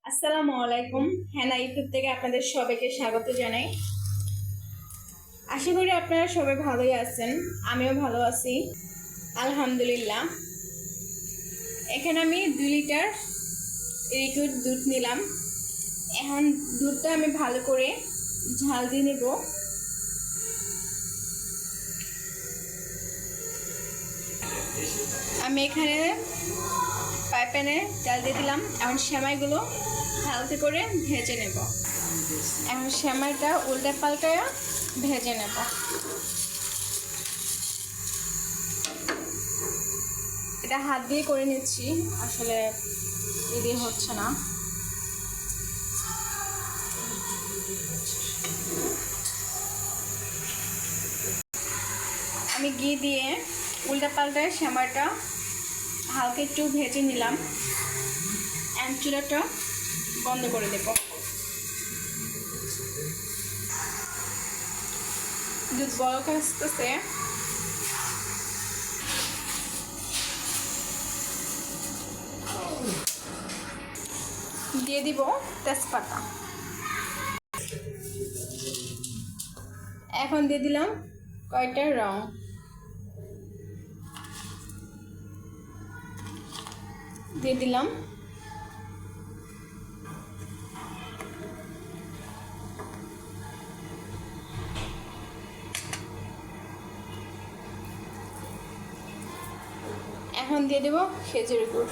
আসসালামু আলাইকুম। হেনা ইউটিউব থেকে আপনাদের সবাইকে স্বাগত জানাই। আশা করি আপনারা সবাই ভালোই আছেন, আমিও ভালো আছি আলহামদুলিল্লাহ। এখানে আমি 2 লিটার লিকুইড দুধ নিলাম। এখন দুধটা আমি ভালো করে ঝাল দিয়ে নেব। আমি এখানে ফ্রাই প্যানে তেল দিয়ে দিলাম। এখন সেমাইগুলো হালকা করে ভেজে নেব। এখন সেমাইটা উল্টে পাল্টে ভেজে নেব। এটা হাত দিয়ে করে নিচ্ছি, আসলে দিয়ে হচ্ছে না। আমি ঘি দিয়ে উল্টা পাল্টে সেমাইটা হালকা একটু ভেজে নিলাম। চুলাটা বন্ধ করে দেব। দুধ বলক আসতেছে, দিয়ে দিব তেজপাতা। এখন দিয়ে দিলাম কয়টা রং। দিয়ে দিলাম এখন দিয়ে দেব খেজুরের গুড়।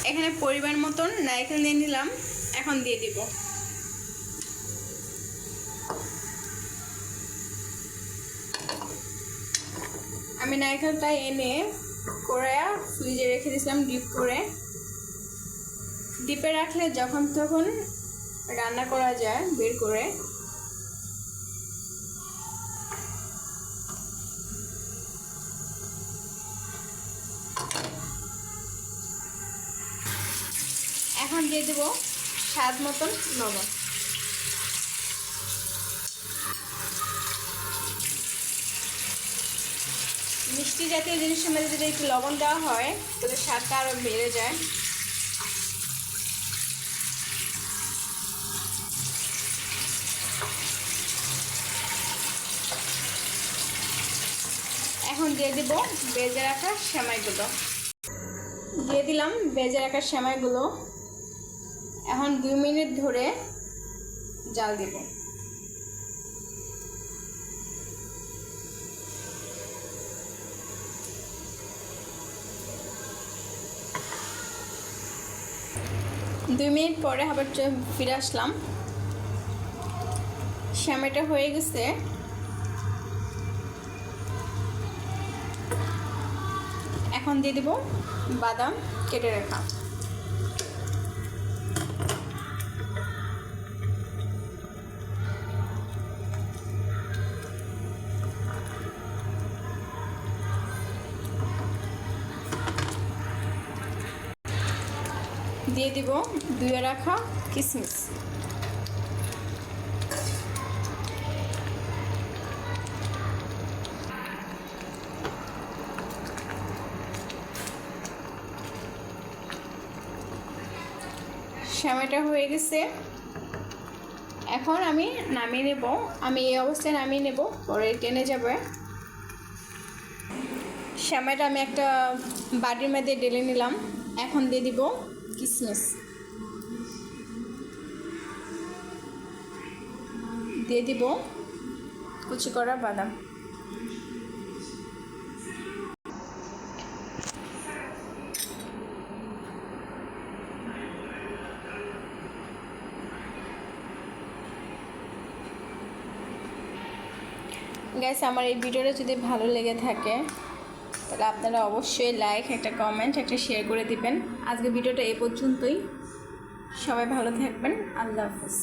এখানে পরিমাণ মতন নারকেল নিয়ে নিলাম, এখন দিয়ে দিব। আমি নারকেলটা এনে করে ফ্রিজে রেখে দিয়েছিলাম ডিপ করে। ডিপে রাখলে যখন তখন রান্না করা যায় বের করে। এখন দিয়ে দেব স্বাদ মতন লবণ। মিষ্টি জাতীয় জিনিসের মধ্যে যদি একটু লবণ দেওয়া হয় তাহলে স্বাদটা আরও বেড়ে যায়। এখন দিয়ে দেব ভেজে রাখা সেমাইগুলো। দিয়ে দিলাম ভেজে রাখা সেমাইগুলো। এখন 2 মিনিট ধরে জাল দেব। দুই মিনিট পরে আবার ফিরে আসলাম। সেমাইটা হয়ে গেছে। এখন দিয়ে দেব বাদাম কেটে রাখা। দিয়ে দিব ধুয়ে রাখা কিশমিশ। সেমাইটা হয়ে গেছে। এখন আমি নামিয়ে নেব। আমি এই অবস্থায় নামিয়ে নেব, পরে টেনে যাবে। সেমাইটা আমি একটা বাটির মধ্যে ঢেলে নিলাম। এখন দিয়ে দিব কিশমিশ, দিয়ে দিব কুচি করা বাদাম। গাইস, আমার এই ভিডিওটা যদি ভালো লেগে থাকে তাহলে আপনারা অবশ্যই লাইক, একটা কমেন্ট, একটা শেয়ার করে দিবেন। আজকে ভিডিওটা এ পর্যন্তই। সবাই ভালো থাকবেন। আল্লাহ হাফেজ।